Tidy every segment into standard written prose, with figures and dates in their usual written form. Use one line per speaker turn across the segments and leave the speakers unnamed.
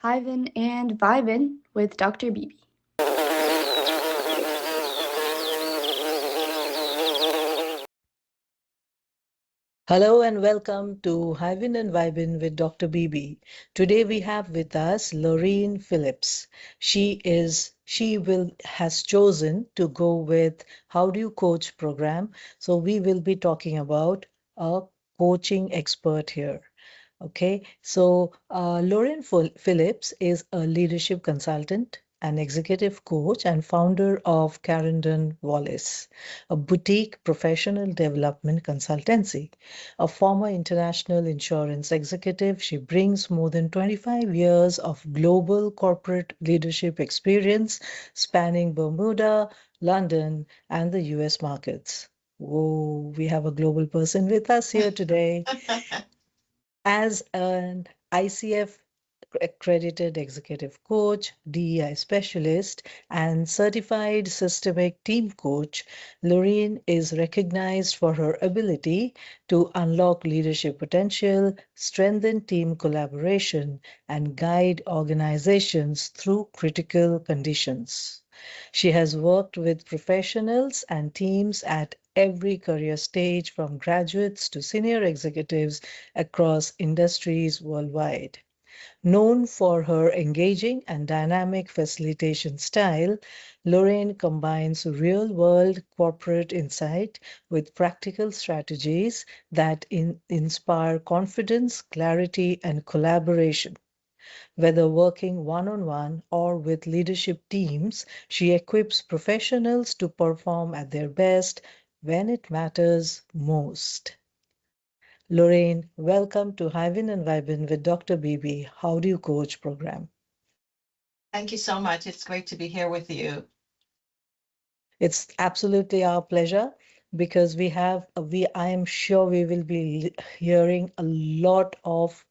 Hivin and Vibin with Dr. Bibi.
Hello and welcome to Hivin and Vibin with Dr. Bibi. Today we have with us Lorene Phillips. She has chosen to go with How Do You Coach program. So we will be talking about a coaching expert here. Okay, so Lorene Phillips is a leadership consultant, an executive coach, and founder of Clarendon Wallace, a boutique professional development consultancy. A former international insurance executive, she brings more than 25 years of global corporate leadership experience spanning Bermuda, London, and the US markets. Whoa, we have a global person with us here today. As an ICF accredited executive coach, DEI specialist, and certified systemic team coach, Lorene is recognized for her ability to unlock leadership potential, strengthen team collaboration, and guide organizations through critical conditions. She has worked with professionals and teams at every career stage, from graduates to senior executives across industries worldwide. Known for her engaging and dynamic facilitation style, Lorene combines real world corporate insight with practical strategies that inspire confidence, clarity, and collaboration. Whether working one on one or with leadership teams, she equips professionals to perform at their best when it matters most. Lorene, welcome to Hivin and Vibin with Dr. Bibi. How do you coach program?
Thank you so much. It's great to be here with you.
It's absolutely our pleasure because I am sure we will be hearing a lot of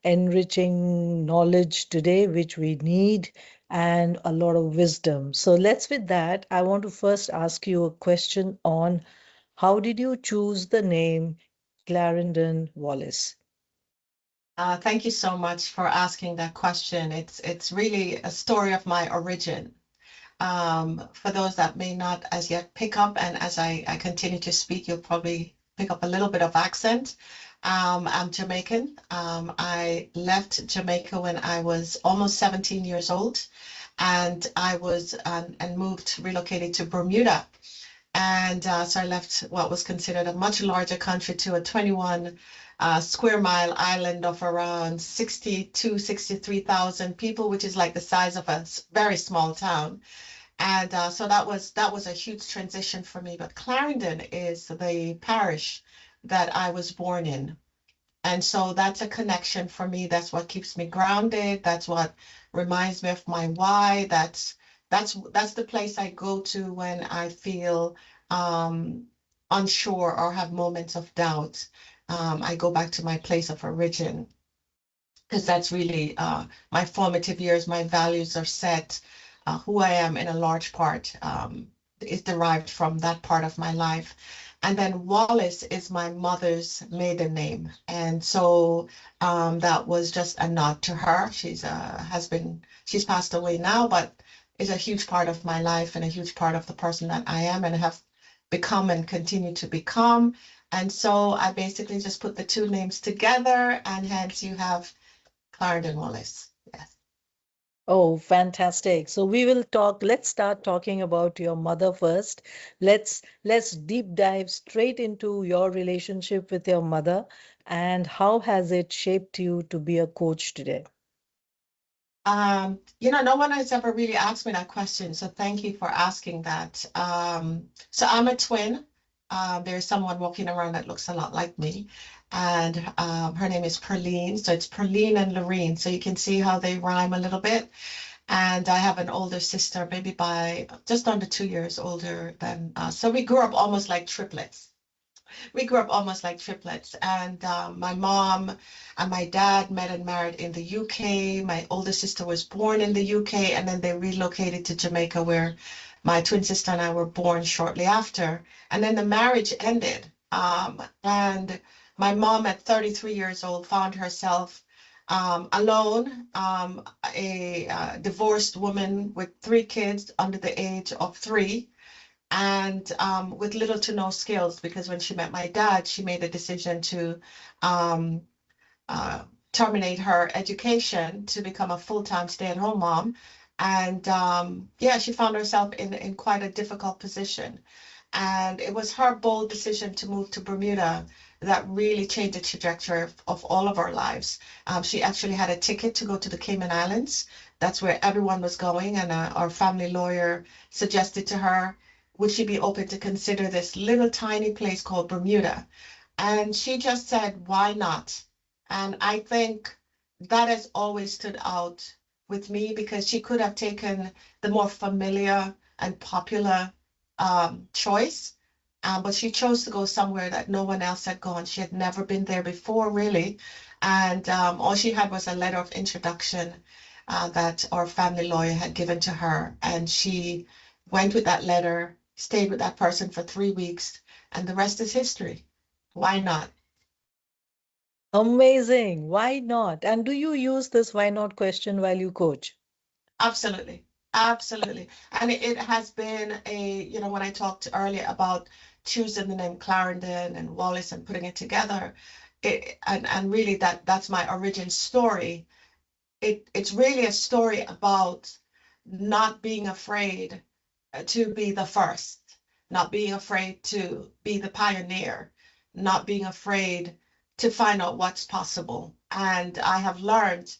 enriching knowledge today, which we need, and a lot of wisdom. So let's with that, I want to first ask you a question on how did you choose the name Clarendon Wallace?
Thank you so much for asking that question. It's really a story of my origin. For those that may not as yet pick up, and as I continue to speak, you'll probably pick up a little bit of accent. I'm Jamaican. I left Jamaica when I was almost 17 years old, and I was and moved, relocated to Bermuda. And so I left what was considered a much larger country to a 21 square mile island of around 62, 63,000 people, which is like the size of a very small town. And so that was a huge transition for me. But Clarendon is the parish that I was born in. And so that's a connection for me. That's what keeps me grounded. That's what reminds me of my why. That's the place I go to when I feel um, unsure or have moments of doubt. I go back to my place of origin because that's really my formative years. My values are set. Who I am in a large part is derived from that part of my life. And then Wallace is my mother's maiden name. And so that was just a nod to her. She's passed away now, but is a huge part of my life and a huge part of the person that I am and have become and continue to become. And so I basically just put the two names together, and hence you have Clarendon Wallace. Yes.
Oh, fantastic. So let's start talking about your mother first. Let's deep dive straight into your relationship with your mother and how has it shaped you to be a coach today?
No one has ever really asked me that question, so thank you for asking that. So I'm a twin. There's someone walking around that looks a lot like me, and her name is Perline. So it's Perline and Lorene. So you can see how they rhyme a little bit. And I have an older sister, maybe by just under 2 years older than us. So we grew up almost like triplets. We grew up almost like triplets. And my mom and my dad met and married in the UK. My older sister was born in the UK, and then they relocated to Jamaica, where my twin sister and I were born shortly after. And then the marriage ended. And my mom, at 33 years old, found herself alone, a divorced woman with 3 kids under the age of 3, and with little to no skills, because when she met my dad, she made a decision to um, uh, terminate her education to become a full-time stay-at-home mom. And yeah, she found herself in quite a difficult position. And it was her bold decision to move to Bermuda that really changed the trajectory of all of our lives. She actually had a ticket to go to the Cayman Islands. That's where everyone was going. And our family lawyer suggested to her, would she be open to consider this little tiny place called Bermuda? And she just said, why not? And I think that has always stood out with me, because she could have taken the more familiar and popular choice, but she chose to go somewhere that no one else had gone. She had never been there before, really. And all she had was a letter of introduction that our family lawyer had given to her. And she went with that letter, stayed with that person for 3 weeks, and the rest is history. Why not?
Amazing. Why not? And do you use this why not question while you coach?
Absolutely. Absolutely. And it has been when I talked earlier about choosing the name Clarendon and Wallace and putting it together, and really that's my origin story. It's really a story about not being afraid to be the first, not being afraid to be the pioneer, not being afraid to find out what's possible. And I have learned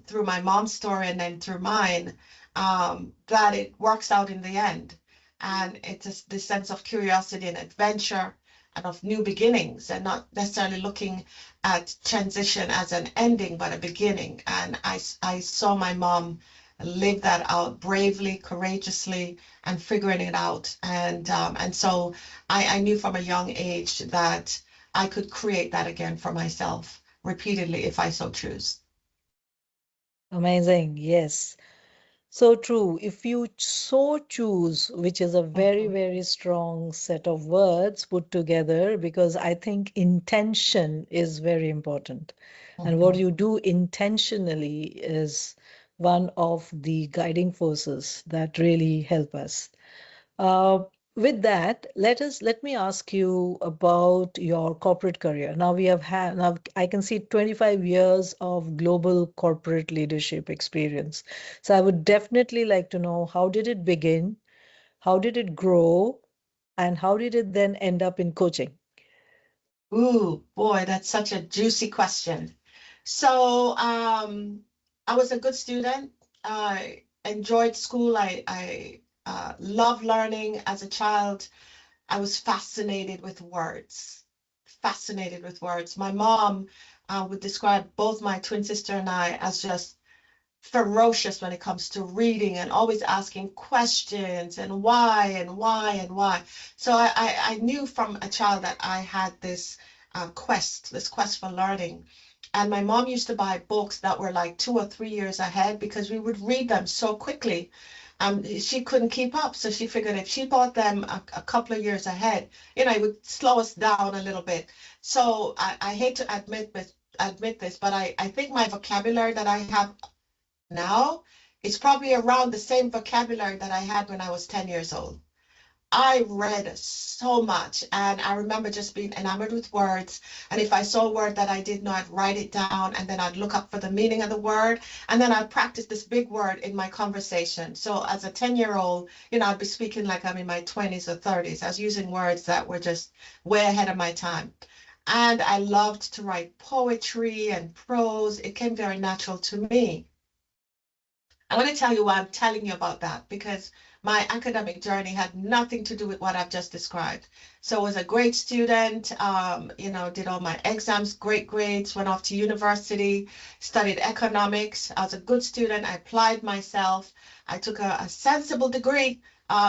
through my mom's story and then through mine that it works out in the end. And it's this sense of curiosity and adventure and of new beginnings, and not necessarily looking at transition as an ending, but a beginning. And I saw my mom live that out bravely, courageously, and figuring it out. And so I knew from a young age that I could create that again for myself repeatedly if I so choose.
Amazing. Yes. So true. If you so choose, which is a very,
Mhm,
very strong set of words put together, because I think intention is very important. And what
mhm.
you do intentionally is one of the guiding forces that really help us. Uh, with that, let me ask you about your corporate career. Now we have had now I can see 25 years of global corporate leadership experience. So I would definitely like to know, how did it begin? How did it grow? And how did it then end up in coaching?
Ooh, boy, that's such a juicy question. So, I was a good student. I enjoyed school. I loved learning as a child. I was fascinated with words, fascinated with words. My mom would describe both my twin sister and I as just ferocious when it comes to reading and always asking questions and why and why and why. So I knew from a child that I had this this quest for learning. And my mom used to buy books that were like 2 or 3 years ahead because we would read them so quickly. She couldn't keep up, so she figured if she bought them a couple of years ahead, it would slow us down a little bit. So I hate to admit this, but I think my vocabulary that I have now, it's probably around the same vocabulary that I had when I was 10 years old. I read so much, and I remember just being enamored with words. And if I saw a word that I didn't know, I'd write it down, and then I'd look up for the meaning of the word, and then I'd practice this big word in my conversation. So as a 10-year-old, I'd be speaking like I'm in my 20s or 30s. I was using words that were just way ahead of my time. And I loved to write poetry and prose. It came very natural to me. I want to tell you why I'm telling you about that, because my academic journey had nothing to do with what I've just described. So I was a great student, did all my exams, great grades, went off to university, studied economics. I was a good student. I applied myself. I took a sensible degree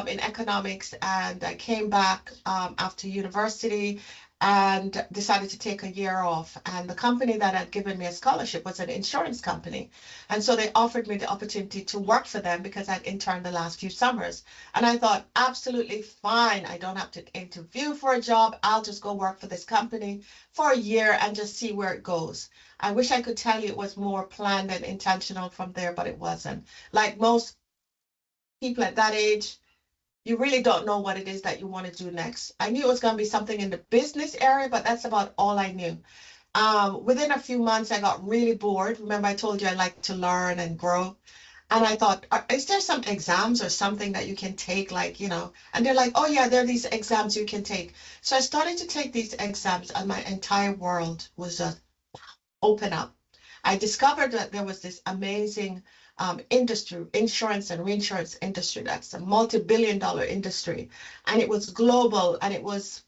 in economics, and I came back after university. and decided to take a year off. And the company that had given me a scholarship was an insurance company. And so they offered me the opportunity to work for them because I'd interned the last few summers. And I thought, absolutely fine. I don't have to interview for a job. I'll just go work for this company for a year and just see where it goes. I wish I could tell you it was more planned and intentional from there, but it wasn't. Like most people at that age, you really don't know what it is that you want to do next. I knew it was going to be something in the business area, but that's about all I knew. Within a few months, I got really bored. Remember, I told you I like to learn and grow. And I thought, is there some exams or something that you can take, like, and they're like, oh, yeah, there are these exams you can take. So I started to take these exams, and my entire world was just open up. I discovered that there was this amazing industry, insurance and reinsurance industry, that's a multi-billion-dollar industry, and it was global, and it was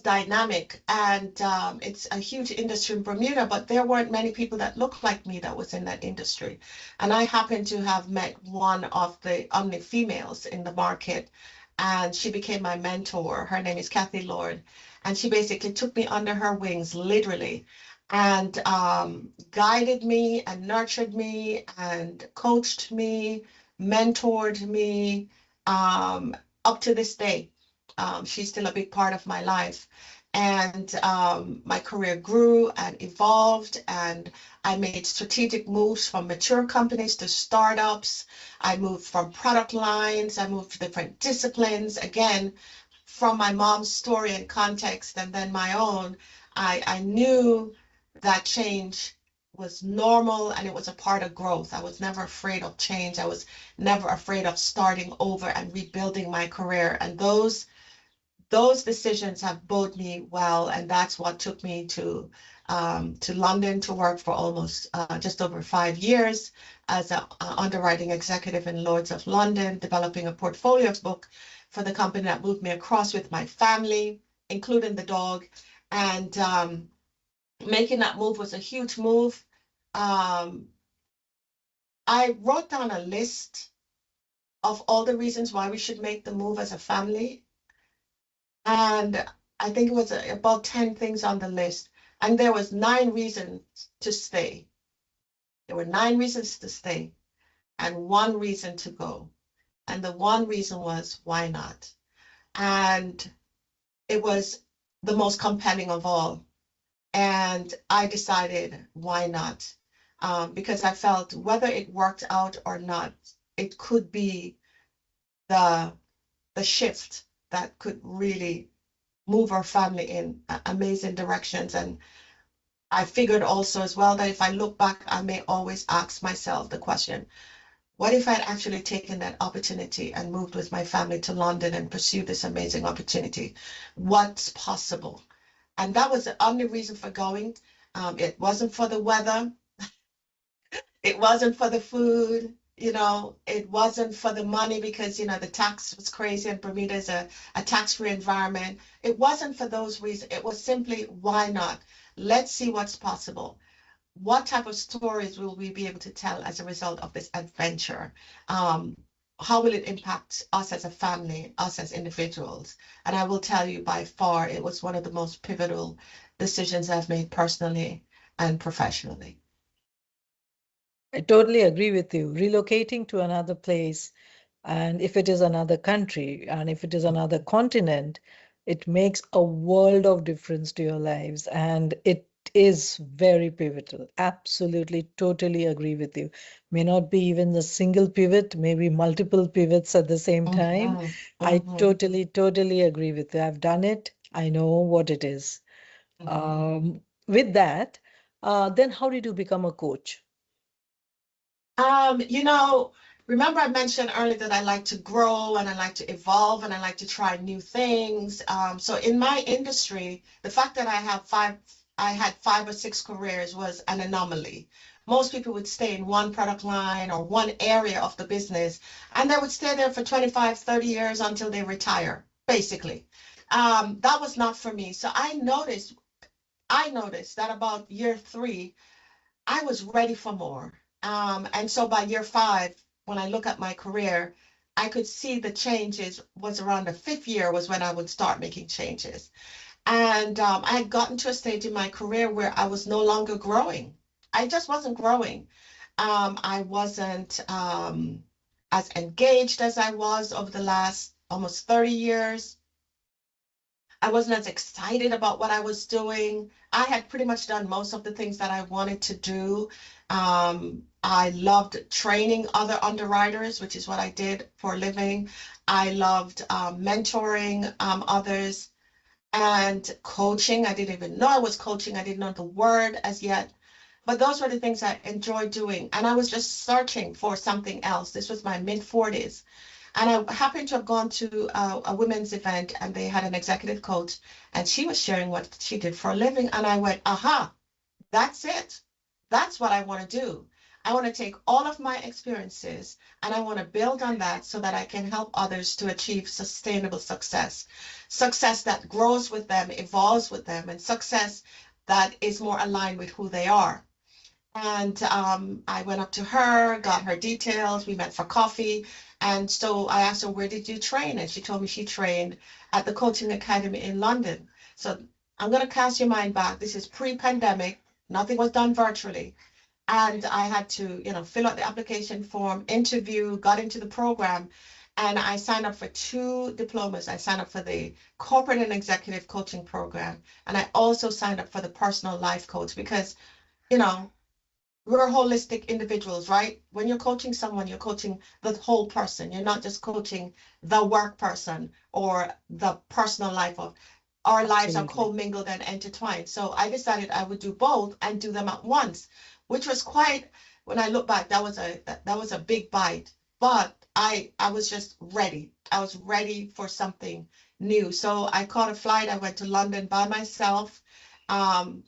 dynamic, and it's a huge industry in Bermuda, but there weren't many people that looked like me that was in that industry. And I happened to have met one of the only females in the market, and she became my mentor. Her name is Kathy Lord, and she basically took me under her wings, literally, and guided me and nurtured me and coached me, mentored me, up to this day. She's still a big part of my life. And my career grew and evolved, and I made strategic moves from mature companies to startups. I moved from product lines, I moved to different disciplines. Again, from my mom's story and context, and then my own, I knew that change was normal and it was a part of growth. I was never afraid of change. I was never afraid of starting over and rebuilding my career. And those decisions have bode me well, and that's what took me to London to work for almost just over 5 years as an underwriting executive in Lloyd's of London, developing a portfolio book for the company that moved me across with my family, including the dog. And making that move was a huge move. Um, I wrote down a list of all the reasons why we should make the move as a family. And I think it was about 10 things on the list. And there was 9 reasons to stay. There were 9 reasons to stay and 1 reason to go. And the 1 reason was, why not? And it was the most compelling of all. And I decided, why not? Because I felt whether it worked out or not, it could be the shift that could really move our family in amazing directions. And I figured also as well that if I look back, I may always ask myself the question, what if I'd actually taken that opportunity and moved with my family to London and pursued this amazing opportunity? What's possible? And that was the only reason for going. It wasn't for the weather. It wasn't for the food. It wasn't for the money because, the tax was crazy and Bermuda is a tax-free environment. It wasn't for those reasons. It was simply, why not? Let's see what's possible. What type of stories will we be able to tell as a result of this adventure? How will it impact us as a family, us as individuals? And I will tell you, by far, it was one of the most pivotal decisions I've made personally and professionally.
I totally agree with you. Relocating to another place, and if it is another country, and if it is another continent, it makes a world of difference to your lives. And it is very pivotal. Absolutely, totally agree with you. May not be even a single pivot, maybe multiple pivots at the same time. I totally agree with you. I've done it. I know what it is. With that, then how did you become a coach?
You know, remember I mentioned earlier that I like to grow and I like to evolve and I like to try new things. So in my industry, the fact that I had 5 or 6 careers was an anomaly. Most people would stay in one product line or one area of the business, and they would stay there for 25, 30 years until they retire, basically. That was not for me. So I noticed that about year 3, I was ready for more. And so by year 5, when I look at my career, I could see the changes was around the 5th year was when I would start making changes. And I had gotten to a stage in my career where I was no longer growing. I just wasn't growing. I wasn't as engaged as I was over the last almost 30 years. I wasn't as excited about what I was doing. I had pretty much done most of the things that I wanted to do. I loved training other underwriters, which is what I did for a living. I loved mentoring others and coaching. I didn't even know I was coaching. I didn't know the word as yet. But those were the things I enjoyed doing. And I was just searching for something else. This was my mid 40s. And I happened to have gone to a women's event and they had an executive coach and she was sharing what she did for a living. And I went, aha, that's it. That's what I want to do. I want to take all of my experiences and I want to build on that so that I can help others to achieve sustainable success. Success that grows with them, evolves with them, and success that is more aligned with who they are. And I went up to her, got her details. We met for coffee. And so I asked her, where did you train? And she told me she trained at the Coaching Academy in London. So I'm going to cast your mind back. This is pre-pandemic. Nothing was done virtually. And I had to, fill out the application form, interview, got into the program. And I signed up for 2 diplomas. I signed up for the corporate and executive coaching program. And I also signed up for the personal life coach because, you know, we're holistic individuals, right? When you're coaching someone, you're coaching the whole person. You're not just coaching the work person or the personal life of our lives are
Absolutely.
commingled and intertwined. So I decided I would do both and do them at once, which was quite, when I look back, that was a big bite. But I was just ready. I was ready for something new. So I caught a flight. I went to London by myself. Um,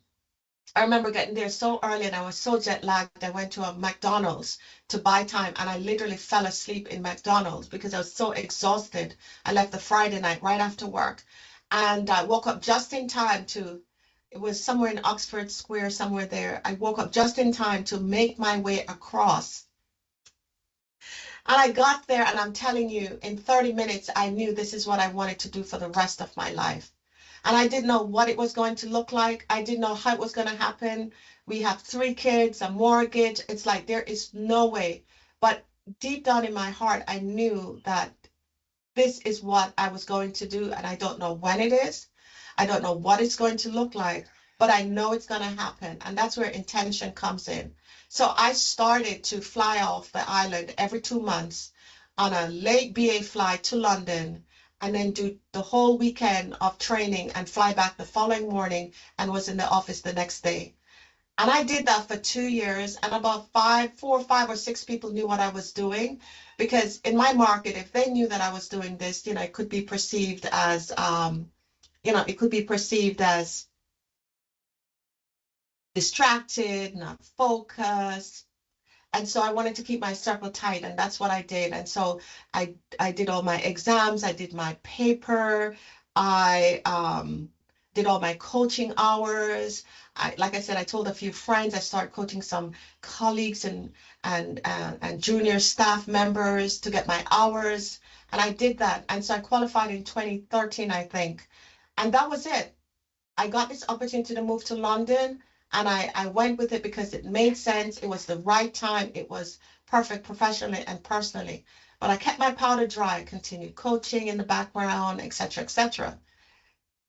I remember getting there so early and I was so jet lagged. I went to a McDonald's to buy time and I literally fell asleep in McDonald's because I was so exhausted. I left the Friday night right after work and I woke up just in time to, it was somewhere in Oxford Square, somewhere there. I woke up just in time to make my way across. And I got there and I'm telling you, in 30 minutes, I knew this is what I wanted to do for the rest of my life. And I didn't know what it was going to look like. I didn't know how it was going to happen. We have 3 kids, a mortgage. It's like there is no way. But deep down in my heart, I knew that this is what I was going to do. And I don't know when it is. I don't know what it's going to look like, but I know it's going to happen. And that's where intention comes in. So I started to fly off the island every 2 months on a late BA flight to London and then do the whole weekend of training and fly back the following morning and was in the office the next day. And I did that for 2 years, and about 4, 5, or 6 people knew what I was doing, because in my market, if they knew that I was doing this, it could be perceived as, it could be perceived as distracted, not focused. And so I wanted to keep my circle tight, and that's what I did. And so I did all my exams, I did my paper, I did all my coaching hours. Like I said, I told a few friends. I started coaching some colleagues and junior staff members to get my hours, and I did that. And so I qualified in 2013, I think, and that was it. I got this opportunity to move to London and I went with it because it made sense. It was the right time. It was perfect professionally and personally. But I kept my powder dry, continued coaching in the background, etc., etc.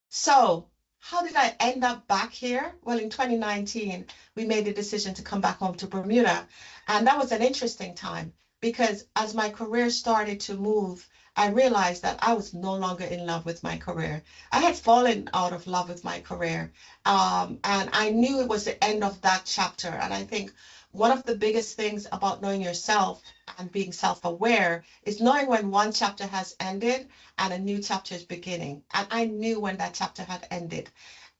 So how did I end up back here? Well, in 2019, we made the decision to come back home to Bermuda. And that was an interesting time because as my career started to move, I realized that I was no longer in love with my career. I had fallen out of love with my career. And I knew it was the end of that chapter. And I think one of the biggest things about knowing yourself and being self-aware is knowing when one chapter has ended and a new chapter is beginning. And I knew when that chapter had ended.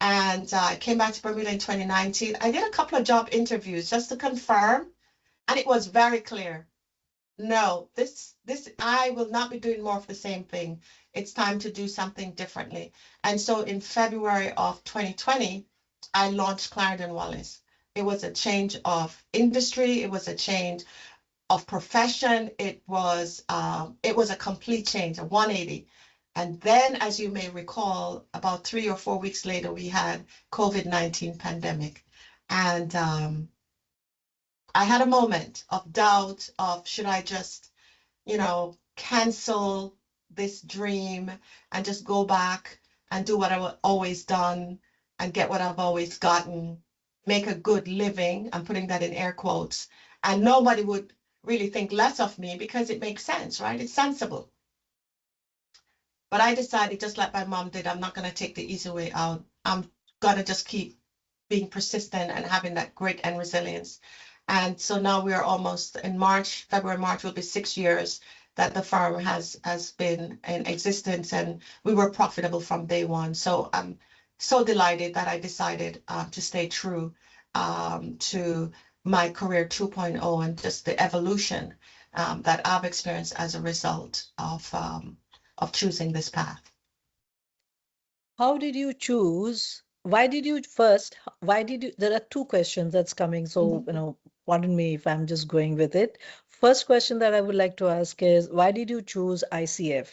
And I came back to Bermuda in 2019. I did a couple of job interviews just to confirm, and it was very clear. No, this I will not be doing more of the same thing. It's time to do something differently. And so in February of 2020, I launched Clarendon Wallace. It was a change of industry. It was a change. of profession. It was a complete change, a 180. And then, as you may recall, about 3 or 4 weeks later, we had COVID-19 pandemic. And I had a moment of doubt of should I just, cancel this dream and just go back and do what I've always done and get what I've always gotten, make a good living. I'm putting that in air quotes. And nobody would really think less of me because it makes sense, right? It's sensible. But I decided, just like my mom did, I'm not going to take the easy way out. I'm going to just keep being persistent and having that grit and resilience. And so now we are almost in March, February, March will be 6 years that the firm has been in existence, and we were profitable from day one. So I'm so delighted that I decided to stay true to my career 2.0 and just the evolution that I've experienced as a result of choosing this path.
How did you choose? There are two questions that's coming. So, pardon me if I'm just going with it. First question that I would like to ask is, why did you choose ICF?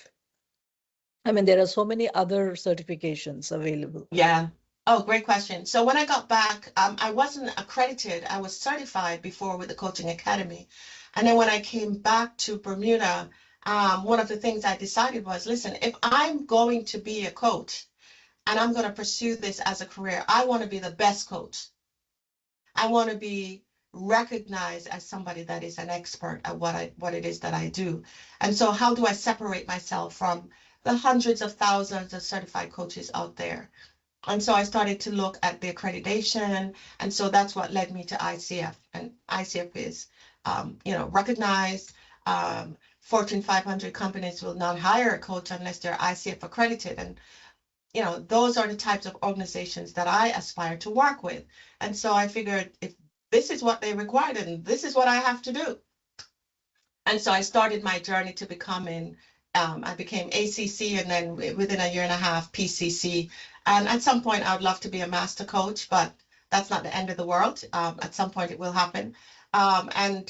I mean, there are so many other certifications available.
Yeah. Oh, great question. So when I got back, I wasn't accredited. I was certified before with the Coaching Academy. And then when I came back to Bermuda, one of the things I decided was, listen, if I'm going to be a coach and I'm going to pursue this as a career, I want to be the best coach. I want to be recognized as somebody that is an expert at what it is that I do. And so how do I separate myself from the hundreds of thousands of certified coaches out there? And so I started to look at the accreditation. And so that's what led me to ICF. And ICF is, recognized. Fortune 500 companies will not hire a coach unless they're ICF accredited. And, those are the types of organizations that I aspire to work with. And so I figured if this is what they require, then this is what I have to do. And so I started my journey to becoming, I became ACC, and then within a year and a half, PCC. And at some point, I would love to be a master coach, but that's not the end of the world. At some point, it will happen. And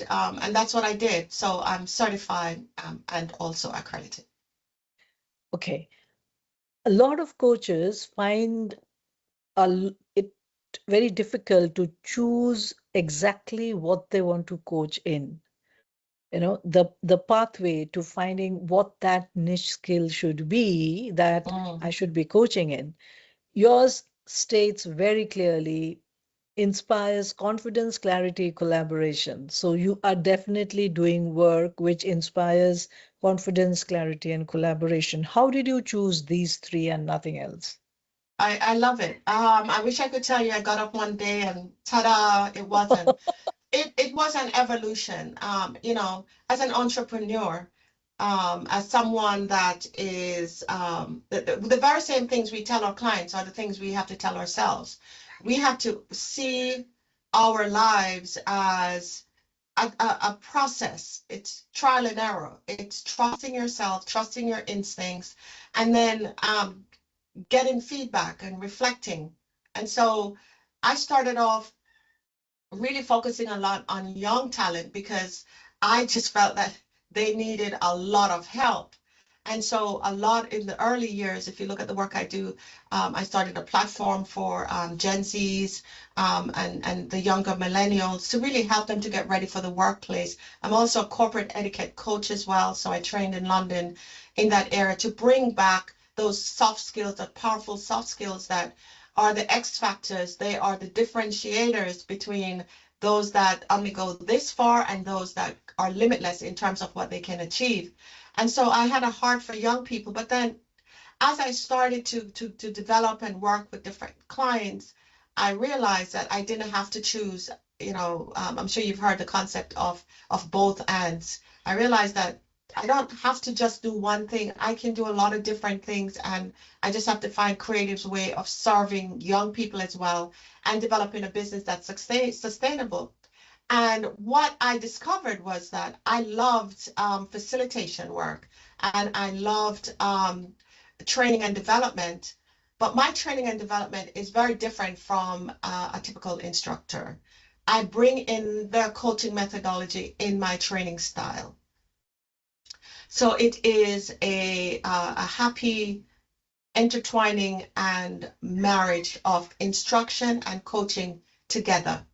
that's what I did. So I'm certified and also accredited.
Okay. A lot of coaches find it very difficult to choose exactly what they want to coach in. The pathway to finding what that niche skill should be that I should be coaching in. Yours states very clearly, inspires confidence, clarity, collaboration. So you are definitely doing work which inspires confidence, clarity, and collaboration. How did you choose these three and nothing else?
I love it. I wish I could tell you I got up one day and ta-da, it wasn't. It was an evolution. As an entrepreneur, as someone that is the very same things we tell our clients are the things we have to tell ourselves. We have to see our lives as a process. It's trial and error. It's trusting yourself, trusting your instincts, and then getting feedback and reflecting. And so I started off really focusing a lot on young talent because I just felt that they needed a lot of help. And so a lot in the early years, if you look at the work I do, I started a platform for Gen Zs and the younger millennials to really help them to get ready for the workplace. I'm also a corporate etiquette coach as well. So I trained in London in that area to bring back those soft skills, the powerful soft skills that are the X factors. They are the differentiators between those that only go this far and those that are limitless in terms of what they can achieve. And so I had a heart for young people. But then as I started to develop and work with different clients, I realized that I didn't have to choose, I'm sure you've heard the concept of both ends. I realized that I don't have to just do one thing. I can do a lot of different things, and I just have to find creative way of serving young people as well and developing a business that's sustainable. And what I discovered was that I loved facilitation work, and I loved training and development. But my training and development is very different from a typical instructor. I bring in the coaching methodology in my training style. So it is a happy intertwining and marriage of instruction and coaching together.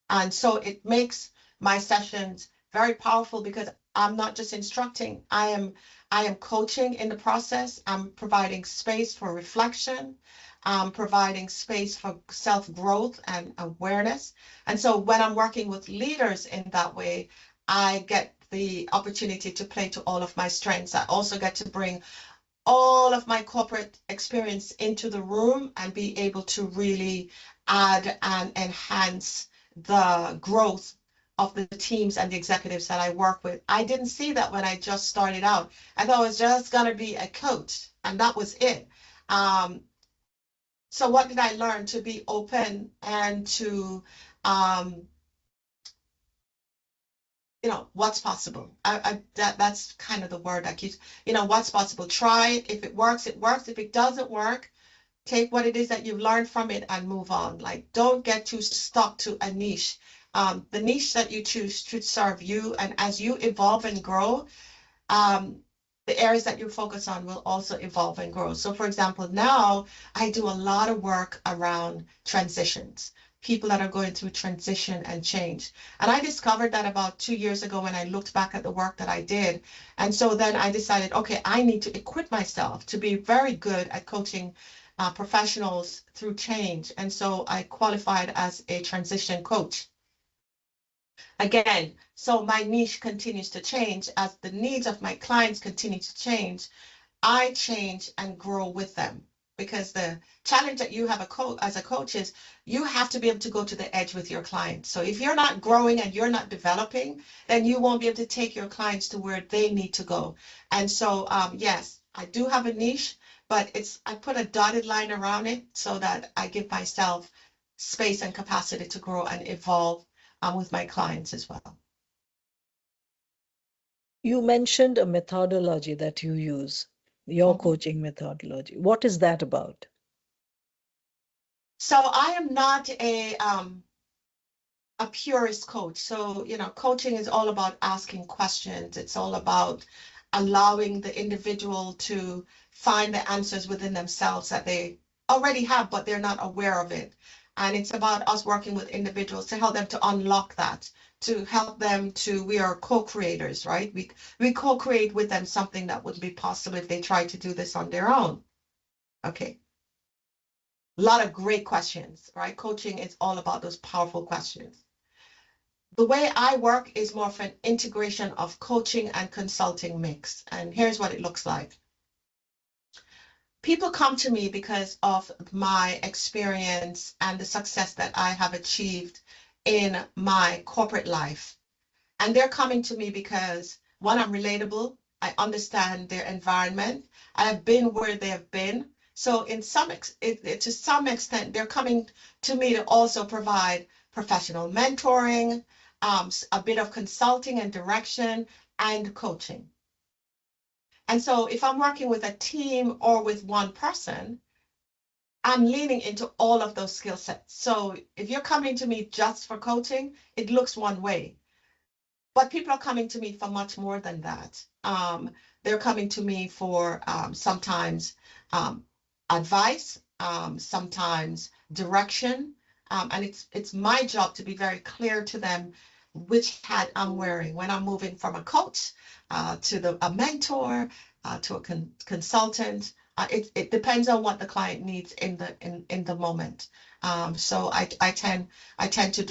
And so it makes my sessions very powerful because I'm not just instructing, I am coaching in the process. I'm providing space for reflection. I'm providing space for self-growth and awareness. And so when I'm working with leaders in that way, I get the opportunity to play to all of my strengths. I also get to bring all of my corporate experience into the room and be able to really add and enhance the growth of the teams and the executives that I work with. I didn't see that when I just started out. I thought it was just going to be a coach, and that was it. So what did I learn? To be open and to what's possible. That's kind of the word I keep, what's possible. Try it. If it works, it works. If it doesn't work, take what it is that you've learned from it and move on. Like, don't get too stuck to a niche. The niche that you choose should serve you. And as you evolve and grow, the areas that you focus on will also evolve and grow. So for example, now I do a lot of work around transitions, people that are going through transition and change. And I discovered that about 2 years ago when I looked back at the work that I did. And so then I decided, okay, I need to equip myself to be very good at coaching professionals through change. And so I qualified as a transition coach. Again, so my niche continues to change as the needs of my clients continue to change. I change and grow with them, because the challenge that you have as a coach is you have to be able to go to the edge with your clients. So if you're not growing and you're not developing, then you won't be able to take your clients to where they need to go. And so, yes, I do have a niche, but I put a dotted line around it so that I give myself space and capacity to grow and evolve with my clients as well.
You mentioned a methodology that you use, your
Mhm.
coaching methodology. What is that about?
So I am not a purist coach. So, coaching is all about asking questions. It's all about allowing the individual to find the answers within themselves that they already have, but they're not aware of it. And it's about us working with individuals to help them to unlock that, to help them we are co-creators, right? We co-create with them something that wouldn't be possible if they tried to do this on their own. Okay. A lot of great questions, right? Coaching is all about those powerful questions. The way I work is more of an integration of coaching and consulting mix. And here's what it looks like. People come to me because of my experience and the success that I have achieved in my corporate life. And they're coming to me because, one, I'm relatable. I understand their environment. I have been where they have been. So to some extent, they're coming to me to also provide professional mentoring, a bit of consulting and direction, and coaching. And so if I'm working with a team or with one person, I'm leaning into all of those skill sets. So if you're coming to me just for coaching, it looks one way. But people are coming to me for much more than that. They're coming to me for sometimes advice, sometimes direction, and it's my job to be very clear to them which hat I'm wearing when I'm moving from a coach to a mentor to a consultant. It depends on what the client needs in the moment. So I tend to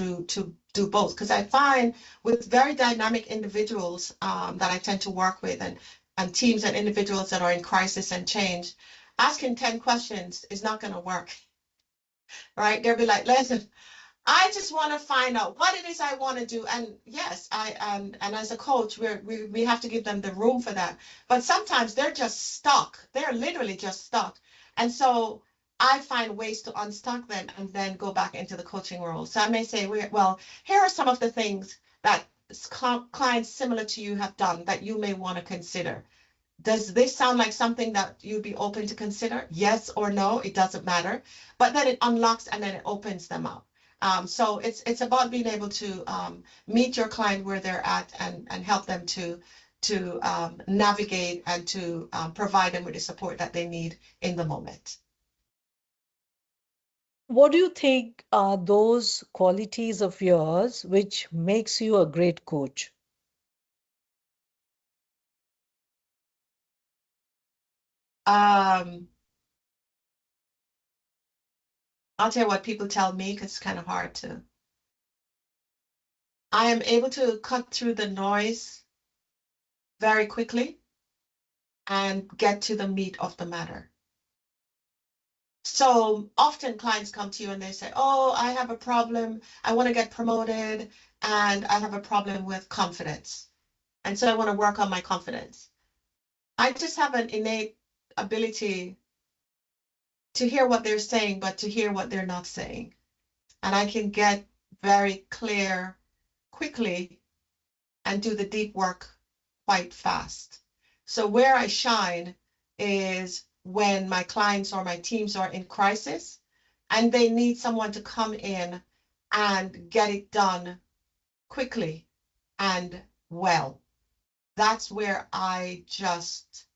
do both, because I find with very dynamic individuals that I tend to work with, and teams and individuals that are in crisis and change, asking 10 questions is not going to work, right? They'll be like, listen, I just want to find out what it is I want to do. And yes, and as a coach, we have to give them the room for that. But sometimes they're just stuck. They're literally just stuck. And so I find ways to unstuck them and then go back into the coaching role. So I may say, well, here are some of the things that clients similar to you have done that you may want to consider. Does this sound like something that you'd be open to consider? Yes or no, it doesn't matter. But then it unlocks and then it opens them up. So it's about being able to meet your client where they're at and help them to navigate and to provide them with the support that they need in the moment.
What do you think are those qualities of yours which makes you a great coach?
Um, I'll tell you what people tell me because it's kind of hard to. I am able to cut through the noise very quickly and get to the meat of the matter. So often clients come to you and they say, oh, I have a problem. I want to get promoted and I have a problem with confidence. And so I want to work on my confidence. I just have an innate ability to hear what they're saying, but to hear what they're not saying. And I can get very clear quickly and do the deep work quite fast. So where I shine is when my clients or my teams are in crisis and they need someone to come in and get it done quickly and well. That's where I just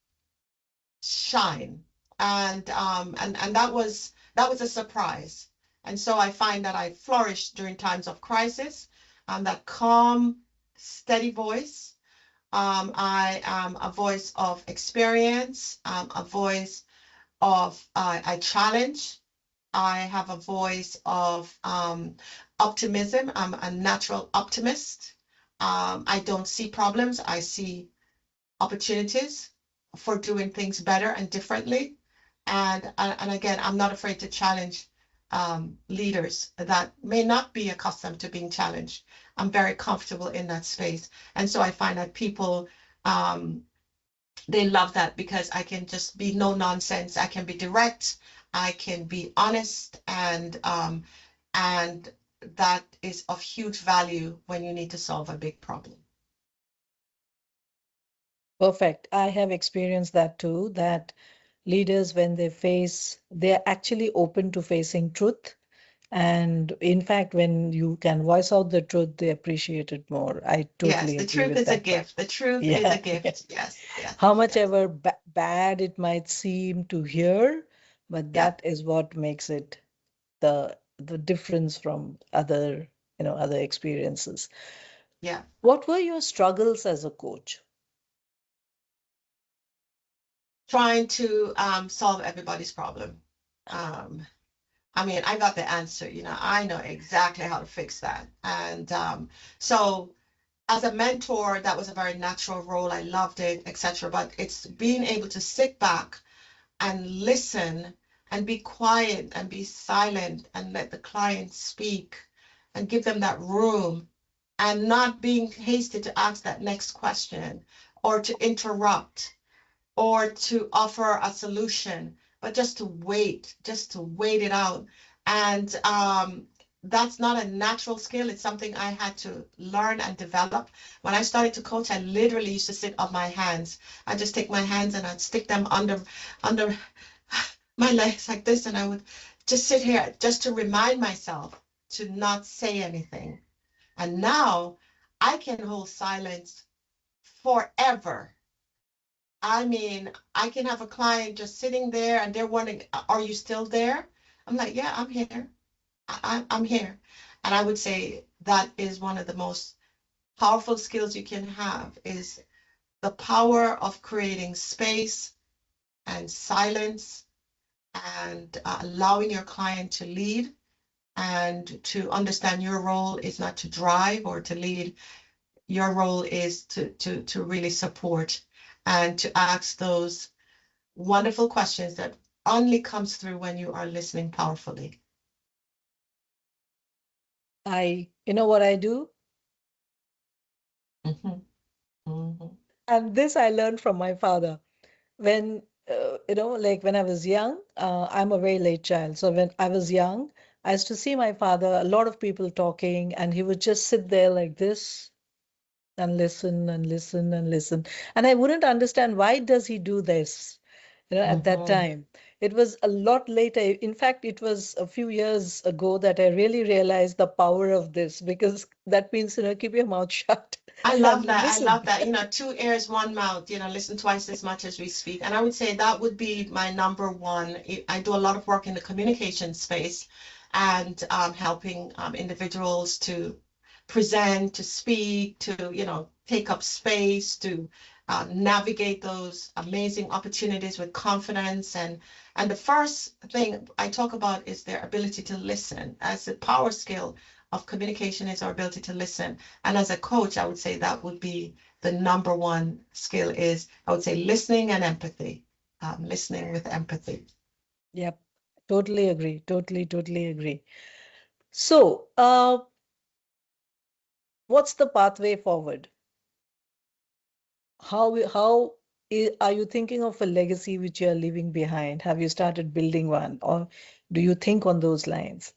shine. And that was a surprise. And so I find that I flourish during times of crisis. That calm, steady voice. I am a voice of experience, a voice of I challenge. I have a voice of optimism. I'm a natural optimist. I don't see problems. I see opportunities for doing things better and differently. And again, I'm not afraid to challenge leaders that may not be accustomed to being challenged. I'm very comfortable in that space. And so I find that people, they love that because I can just be no nonsense. I can be direct. I can be honest. And that is of huge value when you need to solve a big problem.
Perfect. I have experienced that too, that leaders, when they're actually open to facing truth. And in fact, when you can voice out the truth, they appreciate it more. I
Yes,
totally
the
agree
truth
with
is a
that part.
gift. The truth is a
Yeah, yeah.
gift. Yes, yes,
How much
yes,
ever bad it might seem to hear, but
yeah,
that is what makes it the difference from other experiences.
yeah.
What were your struggles as a coach?
Trying to solve everybody's problem. Um, I mean, I got the answer, I know exactly how to fix that. And so as a mentor, that was a very natural role. I loved it, etc. But it's being able to sit back and listen and be quiet and be silent and let the client speak and give them that room and not being hasty to ask that next question or to interrupt or to offer a solution, but just to wait it out. And that's not a natural skill. It's something I had to learn and develop. When I started to coach, I literally used to sit on my hands. I just take my hands and I'd stick them under my legs like this, and I would just sit here just to remind myself to not say anything. And now I can hold silence forever. I mean, I can have a client just sitting there and they're wondering, are you still there? I'm like, yeah, I'm here. I'm here. And I would say that is one of the most powerful skills you can have is the power of creating space and silence and allowing your client to lead and to understand your role is not to drive or to lead. Your role is to really support and to ask those wonderful questions that only comes through when you are listening powerfully.
You know what I do?
Mm-hmm, mm-hmm,
And this I learned from my father. When, like when I was young, I'm a very late child. So when I was young, I used to see my father, a lot of people talking, and he would just sit there like this and listen and listen and listen. And I wouldn't understand why does he do this, at that
mm-hmm,
time. it was a lot later. In fact, it was a few years ago that I really realized the power of this, because that means, keep your mouth shut
I love
and
that. I
listen.
love that. Two ears, one mouth, listen twice as much as we speak. And I would say that would be my number one. I do a lot of work in the communication space and helping individuals to present, to speak, to, take up space, to navigate those amazing opportunities with confidence. And the first thing I talk about is their ability to listen. As a power skill of communication is our ability to listen. And as a coach, I would say that would be the number one skill is, I would say, listening and empathy, listening with empathy.
Yep, totally agree. Totally agree. So, what's the pathway forward? Are you thinking of a legacy which you are leaving behind? Have you started building one, or do you think on those lines?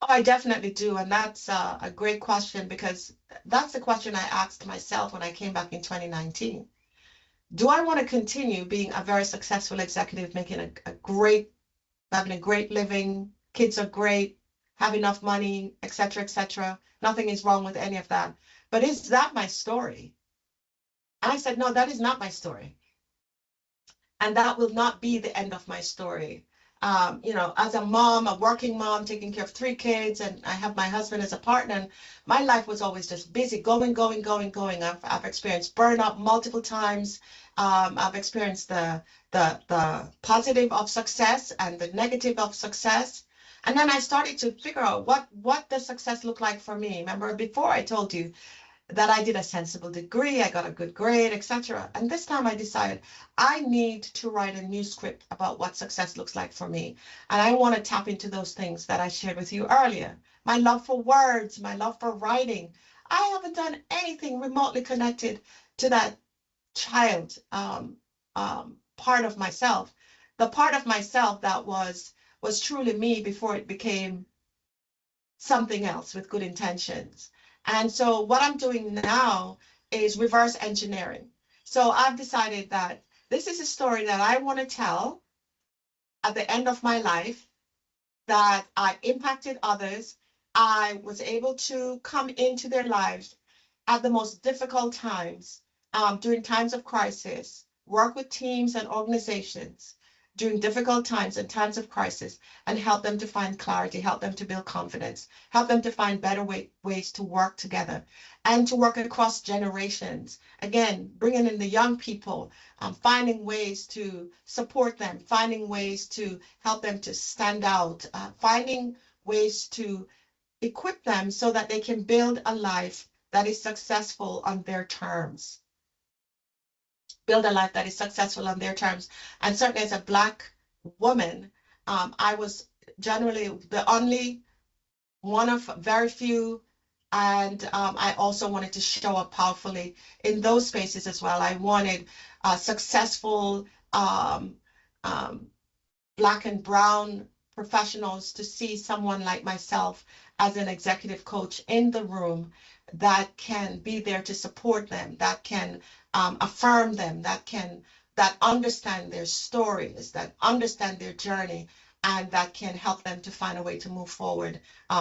Oh, I definitely do. And that's a great question because that's the question I asked myself when I came back in 2019. Do I want to continue being a very successful executive, making having a great living, kids are great, have enough money, etc., etc. Nothing is wrong with any of that. But is that my story? And I said, no, that is not my story. And that will not be the end of my story. As a mom, a working mom, taking care of three kids, and I have my husband as a partner, and my life was always just busy, going, going, going, going. I've experienced burnout multiple times. I've experienced the positive of success and the negative of success. And then I started to figure out what does success look like for me. Remember before I told you that I did a sensible degree, I got a good grade, etc. And this time I decided I need to write a new script about what success looks like for me. And I want to tap into those things that I shared with you earlier. My love for words, my love for writing. I haven't done anything remotely connected to that child part of myself. The part of myself that was truly me before it became something else with good intentions. And so what I'm doing now is reverse engineering. So I've decided that this is a story that I want to tell at the end of my life, that I impacted others. I was able to come into their lives at the most difficult times, during times of crisis, work with teams and organizations during difficult times and times of crisis, and help them to find clarity, help them to build confidence, help them to find better ways to work together and to work across generations. Again, bringing in the young people, finding ways to support them, finding ways to help them to stand out, finding ways to equip them so that they can build a life that is successful on their terms. Build a life that is successful on their terms. And certainly as a Black woman, I was generally the only one of very few. And I also wanted to show up powerfully in those spaces as well. I wanted successful um, um, Black and brown professionals to see someone like myself as an executive coach in the room that can be there to support them, that can affirm them, that understand their stories, that understand their journey, and that can help them to find a way to move forward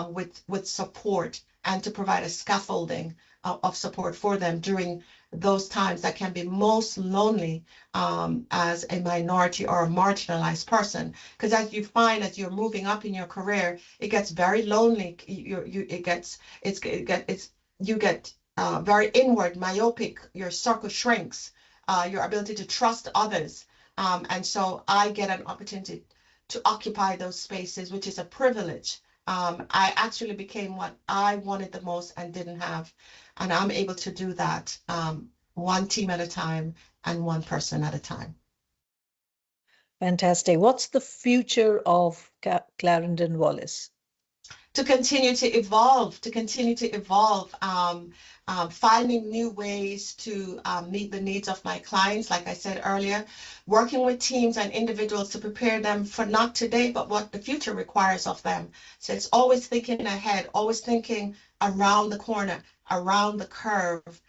with support and to provide a scaffolding of support for them during those times that can be most lonely, as a minority or a marginalized person. Because as you find, as you're moving up in your career, it gets very lonely. You get very inward, myopic. Your circle shrinks. Your ability to trust others, and so I get an opportunity to occupy those spaces, which is a privilege. I actually became what I wanted the most and didn't have, and I'm able to do that, one team at a time and one person at a time.
Fantastic. What's the future of Clarendon Wallace?
To continue to evolve, finding new ways to meet the needs of my clients, like I said earlier, working with teams and individuals to prepare them for not today, but what the future requires of them. So it's always thinking ahead, always thinking around the corner, around the curve.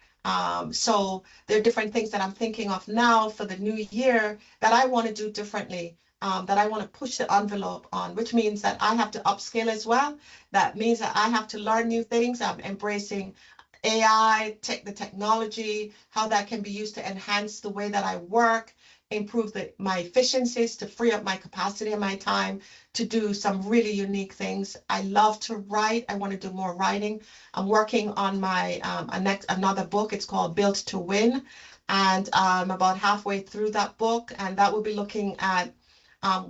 So there are different things that I'm thinking of now for the new year that I want to do differently. that I want to push the envelope on, which means that I have to upskill as well. That means that I have to learn new things. I'm embracing AI, the technology, how that can be used to enhance the way that I work, improve my efficiencies, to free up my capacity and my time to do some really unique things. I love to write. I want to do more writing. I'm working on my another book. It's called Built to Win, and I'm about halfway through that book, and that will be looking at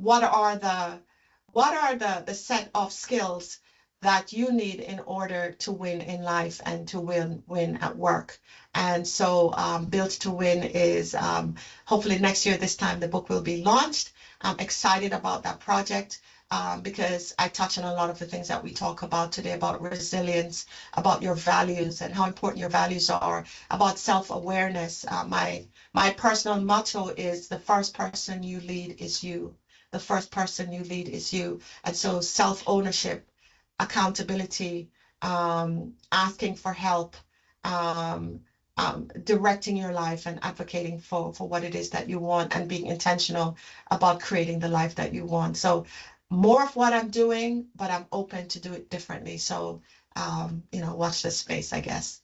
what are the set of skills that you need in order to win in life and to win at work. And so Built to Win is hopefully next year, this time, the book will be launched. I'm excited about that project because I touch on a lot of the things that we talk about today, about resilience, about your values and how important your values are, about self-awareness. My personal motto is the first person you lead is you. The first person you lead is you. And so self-ownership, accountability, asking for help, directing your life and advocating for what it is that you want and being intentional about creating the life that you want. So more of what I'm doing, but I'm open to do it differently. So, watch this space, I guess.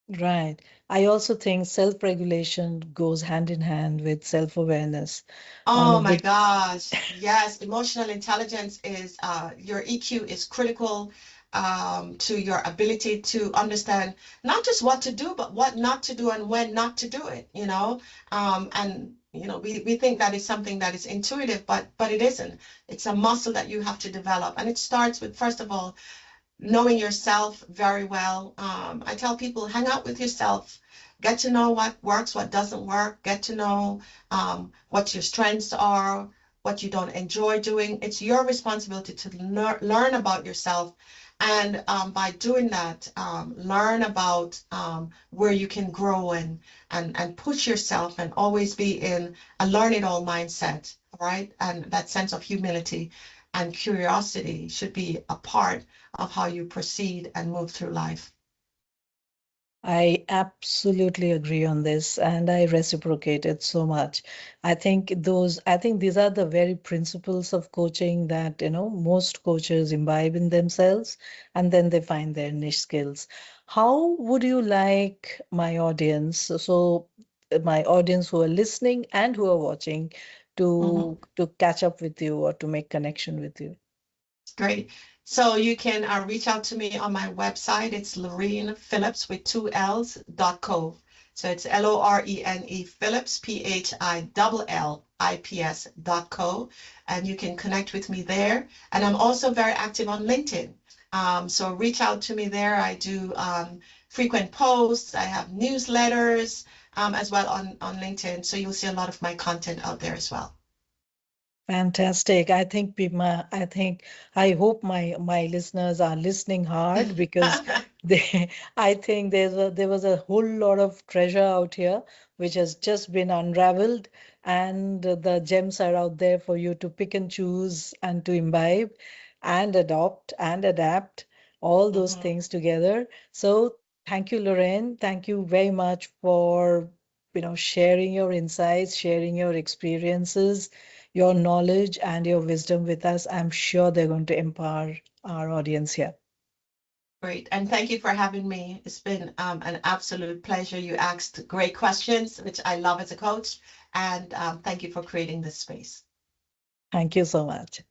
Right. I also think self-regulation goes hand in hand with self-awareness. One
Oh
of
my
the
gosh. Yes, emotional intelligence is your EQ is critical to your ability to understand not just what to do, but what not to do and when not to do it, we think that is something that is intuitive, but it isn't. It's a muscle that you have to develop. And it starts with, first of all, knowing yourself very well. I tell people, hang out with yourself, get to know what works, what doesn't work, get to know what your strengths are, what you don't enjoy doing. It's your responsibility to learn about yourself. And by doing that, learn about where you can grow and push yourself and always be in a learn it all mindset, right? And that sense of humility and curiosity should be a part of how you proceed and move through life.
I absolutely agree on this, and I reciprocate it so much. I think these are the very principles of coaching that, most coaches imbibe in themselves, and then they find their niche skills. How would you like my audience, my audience who are listening and who are watching,
Mhm.
to catch up with you or to make connection with you?
Great. So you can reach out to me on my website. It's Lorene Phillips with two L's.co. So it's Lorene Phillips, PHILLIPS.co. And you can connect with me there. And I'm also very active on LinkedIn. So reach out to me there. I do frequent posts. I have newsletters as well on LinkedIn. So you'll see a lot of my content out there as well.
Fantastic. I hope my listeners are listening hard because they I think there was a whole lot of treasure out here which has just been unraveled, and the gems are out there for you to pick and choose and to imbibe and adopt and adapt all those
Mhm.
things together. So thank you, Lorraine. Thank you very much for sharing your insights, sharing your experiences, your knowledge and your wisdom with us. I'm sure they're going to empower our audience here.
Great. And thank you for having me. It's been an absolute pleasure. You asked great questions, which I love as a coach. And thank you for creating this space.
Thank you so much.